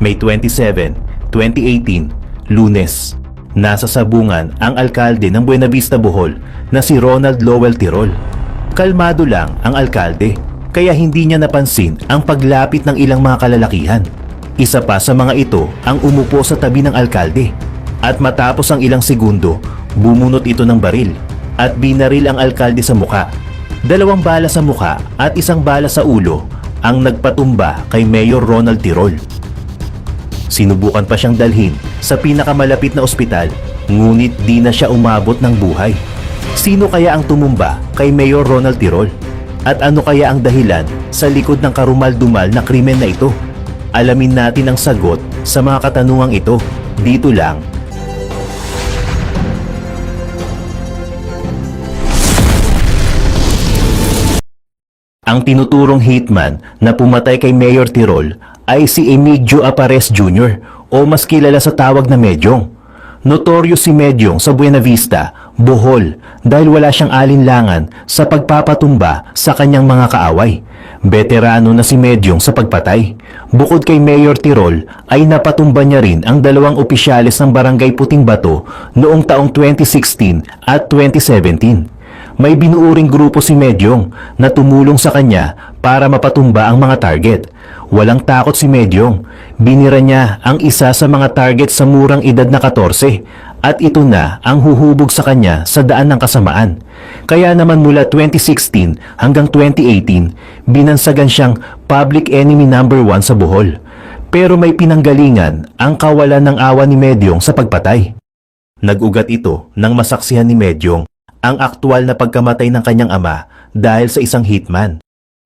May 27, 2018, Lunes. Nasa sabungan ang alkalde ng Buenavista, Bohol na si Ronald Lowell Tirol. Kalmado lang ang alkalde kaya hindi niya napansin ang paglapit ng ilang mga kalalakihan. Isa pa sa mga ito ang umupo sa tabi ng alkalde at matapos ang ilang segundo, bumunot ito ng baril at binaril ang alkalde sa muka. 2 bala sa muka at 1 bala sa ulo ang nagpatumba kay Mayor Ronald Tirol. Sinubukan pa siyang dalhin sa pinakamalapit na ospital, ngunit di na siya umabot ng buhay. Sino kaya ang tumumba kay Mayor Ronald Tirol? At ano kaya ang dahilan sa likod ng karumal-dumal na krimen na ito? Alamin natin ang sagot sa mga katanungang ito dito lang. Ang tinuturong hitman na pumatay kay Mayor Tirol ay si Emigdio Aparez Jr. o mas kilala sa tawag na Medyong. Notorious si Medyong sa Buenavista, Bohol dahil wala siyang alinlangan sa pagpapatumba sa kanyang mga kaaway. Veterano na si Medyong sa pagpatay. Bukod kay Mayor Tirol ay napatumba niya rin ang 2 opisyales ng Barangay Puting Bato noong taong 2016 at 2017. May binuuring grupo si Medyong na tumulong sa kanya para mapatumba ang mga target. Walang takot si Medyong. Binira niya ang isa sa mga target sa murang edad na 14 at ito na ang huhubog sa kanya sa daan ng kasamaan. Kaya naman mula 2016 hanggang 2018, binansagan siyang public enemy number 1 sa Bohol. Pero may pinanggalingan ang kawalan ng awa ni Medyong sa pagpatay. Nag-ugat ito nang masaksihan ni Medyong ang aktwal na pagkamatay ng kanyang ama dahil sa isang hitman.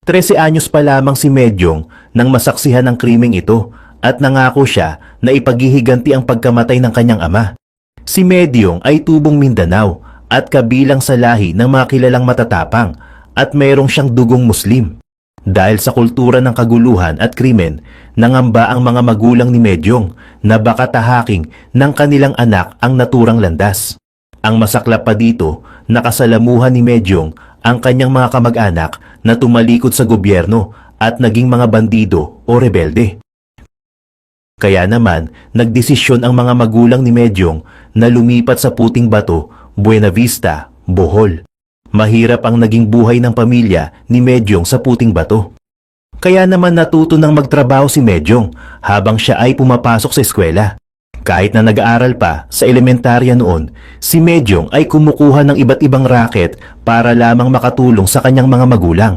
13 anyos pa lamang si Medyong nang masaksihan ang krimeng ito at nangako siya na ipaghihiganti ang pagkamatay ng kanyang ama. Si Medyong ay tubong Mindanao at kabilang sa lahi ng mga kilalang matatapang at mayroong siyang dugong Muslim. Dahil sa kultura ng kaguluhan at krimen, nangamba ang mga magulang ni Medyong na baka tahaking ng kanilang anak ang naturang landas. Ang masaklap pa dito, nakasalamuhan ni Medyong ang kanyang mga kamag-anak na tumalikod sa gobyerno at naging mga bandido o rebelde. Kaya naman, nagdesisyon ang mga magulang ni Medyong na lumipat sa Puting Bato, Buenavista, Bohol. Mahirap ang naging buhay ng pamilya ni Medyong sa Puting Bato. Kaya naman natuto ng magtrabaho si Medyong habang siya ay pumapasok sa eskwela. Kahit na nag-aaral pa sa elementarya noon, si Medyong ay kumukuha ng iba't ibang racket para lamang makatulong sa kanyang mga magulang.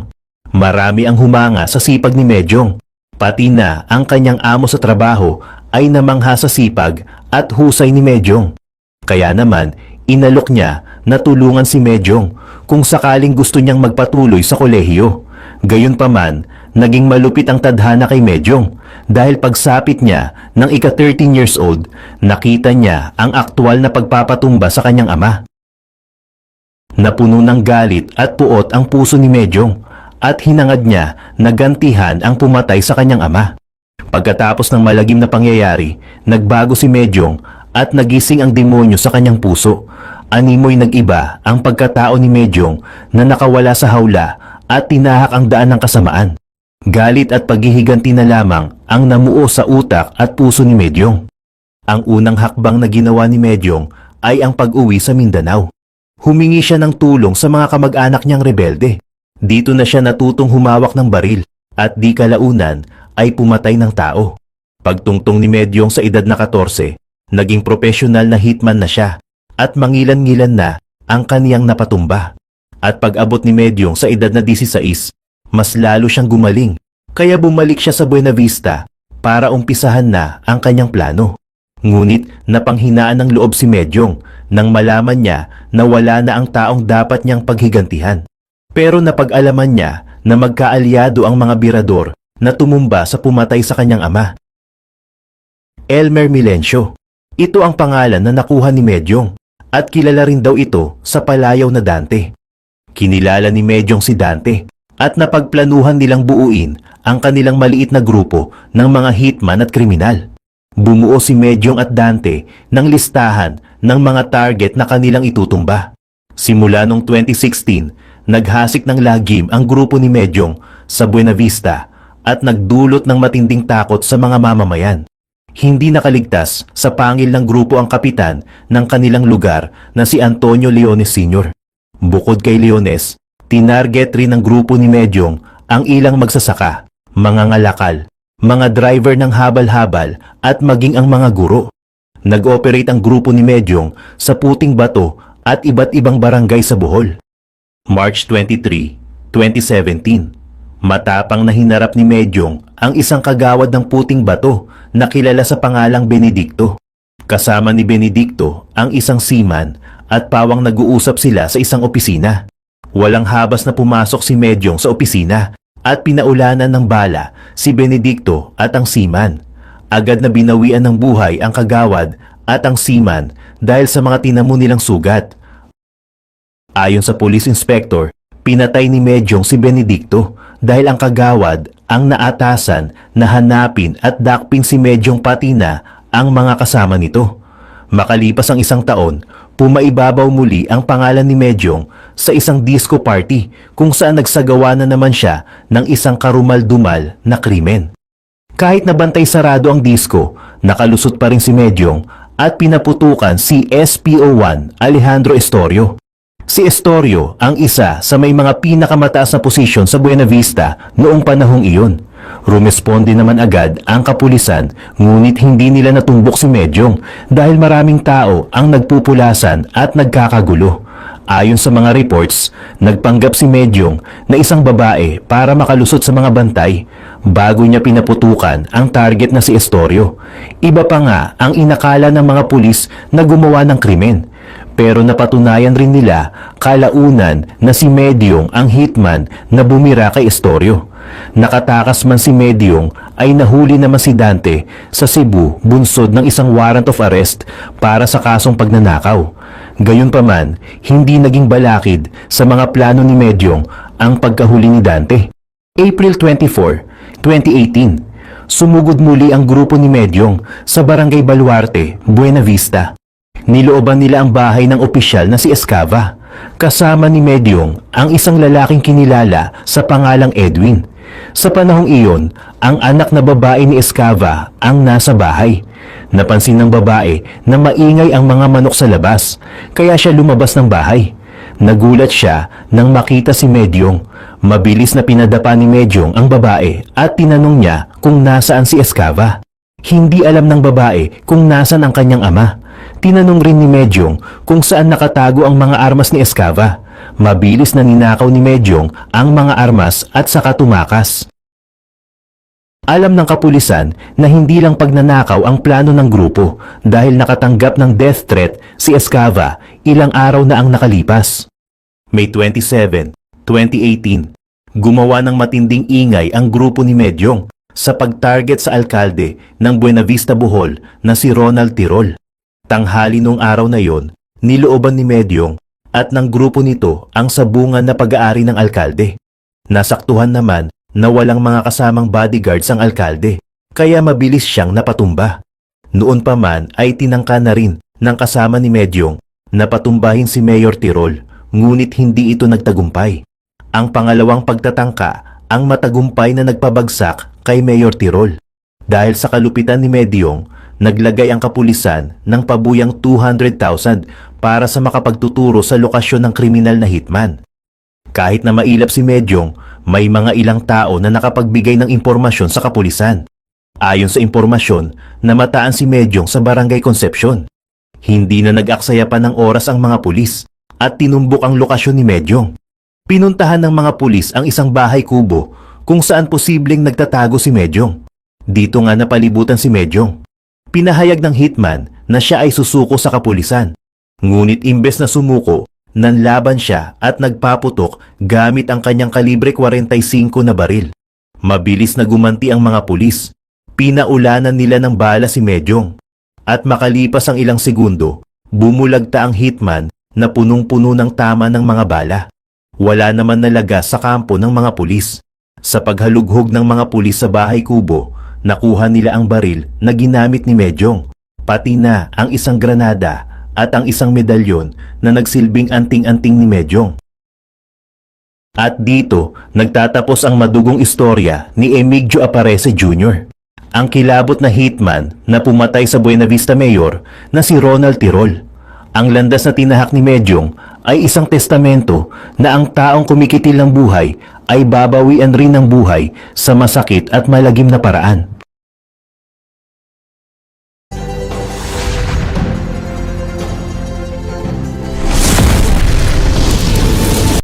Marami ang humanga sa sipag ni Medyong. Pati na ang kanyang amo sa trabaho ay namangha sa sipag at husay ni Medyong. Kaya naman, inalok niya na tulungan si Medyong kung sakaling gusto niyang magpatuloy sa kolehiyo. Gayunpaman, naging malupit ang tadhana kay Medyong dahil pagsapit niya ng ika-13 years old, nakita niya ang aktwal na pagpapatumba sa kanyang ama. Napuno ng galit at puot ang puso ni Medyong at hinangad niya na gantihan ang pumatay sa kanyang ama. Pagkatapos ng malagim na pangyayari, nagbago si Medyong at nagising ang demonyo sa kanyang puso. Animoy nag-iba ang pagkatao ni Medyong na nakawala sa hawla at tinahak ang daan ng kasamaan. Galit at paghihiganti na lamang ang namuo sa utak at puso ni Medyong. Ang unang hakbang na ginawa ni Medyong ay ang pag-uwi sa Mindanao. Humingi siya ng tulong sa mga kamag-anak niyang rebelde. Dito na siya natutong humawak ng baril at di kalaunan ay pumatay ng tao. Pagtungtong ni Medyong sa edad na 14, naging profesional na hitman na siya at mangilan-ngilan na ang kaniyang napatumba. At pag-abot ni Medyong sa edad na 16, mas lalo siyang gumaling. Kaya bumalik siya sa Buenavista para umpisahan na ang kanyang plano. Ngunit napanghinaan ng loob si Medyong nang malaman niya na wala na ang taong dapat niyang paghigantihan. Pero napag-alaman niya na magkaalyado ang mga birador na tumumba sa pumatay sa kanyang ama. Elmer Milencio. Ito ang pangalan na nakuha ni Medyong at kilala rin daw ito sa palayaw na Dante. Kinilala ni Medyong si Dante at napagplanuhan nilang buuin ang kanilang maliit na grupo ng mga hitman at kriminal. Bumuo si Medyong at Dante ng listahan ng mga target na kanilang itutumba. Simula noong 2016, naghasik ng lagim ang grupo ni Medyong sa Buenavista at nagdulot ng matinding takot sa mga mamamayan. Hindi nakaligtas sa pangil ng grupo ang kapitan ng kanilang lugar na si Antonio Leones Sr. Bukod kay Leones, tinarget rin ng grupo ni Medyong ang ilang magsasaka, mga ngalakal, mga driver ng habal-habal at maging ang mga guro. Nag-operate ang grupo ni Medyong sa Puting Bato at iba't ibang barangay sa Bohol. March 23, 2017. Matapang na hinarap ni Medyong ang isang kagawad ng Puting Bato na kilala sa pangalang Benedicto. Kasama ni Benedicto ang isang seaman at pawang nag-uusap sila sa isang opisina. Walang habas na pumasok si Medyong sa opisina at pinaulanan ng bala si Benedicto at ang seaman. Agad na binawian ng buhay ang kagawad at ang seaman dahil sa mga tinamo nilang sugat. Ayon sa police inspector, pinatay ni Medyong si Benedicto dahil ang kagawad ang naatasan na hanapin at dakpin si Medyong pati na ang mga kasama nito. Makalipas ang isang taon, pumaibabaw muli ang pangalan ni Medyong sa isang disco party kung saan nagsagawa na naman siya ng isang karumal-dumal na krimen. Kahit nabantay sarado ang disco, nakalusot pa rin si Medyong at pinaputukan si SPO1 Alejandro Estorio. Si Estorio ang isa sa may mga pinakamataas na posisyon sa Buena Vista noong panahong iyon. Rumesponde naman agad ang kapulisan ngunit hindi nila natumbok si Medyong dahil maraming tao ang nagpupulasan at nagkakagulo. Ayon sa mga reports, nagpanggap si Medyong na isang babae para makalusot sa mga bantay bago niya pinaputukan ang target na si Estorio. Iba pa nga ang inakala ng mga pulis na gumawa ng krimen. Pero napatunayan rin nila kalaunan na si Medyong ang hitman na bumira kay Estorio. Nakatakas man si Medyong ay nahuli naman si Dante sa Cebu bunsod ng isang warrant of arrest para sa kasong pagnanakaw. Gayunpaman, hindi naging balakid sa mga plano ni Medyong ang pagkahuli ni Dante. April 24, 2018, sumugod muli ang grupo ni Medyong sa Barangay Baluarte, Buena Vista. Nilooban nila ang bahay ng opisyal na si Escava. Kasama ni Medyong ang isang lalaking kinilala sa pangalang Edwin. Sa panahong iyon, ang anak na babae ni Escava ang nasa bahay. Napansin ng babae na maingay ang mga manok sa labas, kaya siya lumabas ng bahay. Nagulat siya nang makita si Medyong. Mabilis na pinadapa ni Medyong ang babae at tinanong niya kung nasaan si Escava. Hindi alam ng babae kung nasaan ang kanyang ama. Tinanong rin ni Medyong kung saan nakatago ang mga armas ni Escava. Mabilis na ninakaw ni Medyong ang mga armas at saka tumakas. Alam ng kapulisan na hindi lang pagnanakaw ang plano ng grupo dahil nakatanggap ng death threat si Escava ilang araw na ang nakalipas. May 27, 2018, gumawa ng matinding ingay ang grupo ni Medyong sa pag-target sa alkalde ng Buena Vista, Bohol na si Ronald Tirol. Tanghali nung araw na yon, nilooban ni Medyong at ng grupo nito ang sabungan na pag-aari ng alkalde. Nasaktuhan naman na walang mga kasamang bodyguards ang alkalde, kaya mabilis siyang napatumba. Noon pa man ay tinangka na rin ng kasama ni Medyong na patumbahin si Mayor Tirol, ngunit hindi ito nagtagumpay. Ang pangalawang pagtatangka ang matagumpay na nagpabagsak kay Mayor Tirol. Dahil sa kalupitan ni Medyong, naglagay ang kapulisan ng pabuyang 200,000 para sa makapagtuturo sa lokasyon ng kriminal na hitman. Kahit na mailap si Medyong, may mga ilang tao na nakapagbigay ng impormasyon sa kapulisan. Ayon sa impormasyon, namataan si Medyong sa Barangay Concepcion. Hindi na nag-aksaya pa ng oras ang mga pulis at tinumbok ang lokasyon ni Medyong. Pinuntahan ng mga pulis ang isang bahay kubo kung saan posibleng nagtatago si Medyong. Dito nga napalibutan si Medyong. Pinahayag ng hitman na siya ay susuko sa kapulisan. Ngunit imbes na sumuko, nanlaban siya at nagpaputok gamit ang kanyang kalibre 45 na baril. Mabilis na gumanti ang mga pulis. Pinaulanan nila ng bala si Medyong. At makalipas ang ilang segundo, bumulagta ang hitman na punong-puno ng tama ng mga bala. Wala naman nalagas sa kampo ng mga pulis. Sa paghalughog ng mga pulis sa bahay kubo, nakuha nila ang baril na ginamit ni Medyong, pati na ang isang granada at ang isang medalyon na nagsilbing anting-anting ni Medyong. At dito, nagtatapos ang madugong istorya ni Emigdio Aparece Jr. ang kilabot na hitman na pumatay sa Buena Vista Mayor na si Ronald Tirol. Ang landas na tinahak ni Medyong ay isang testamento na ang taong kumikitil ng buhay ay babawian rin ng buhay sa masakit at malagim na paraan.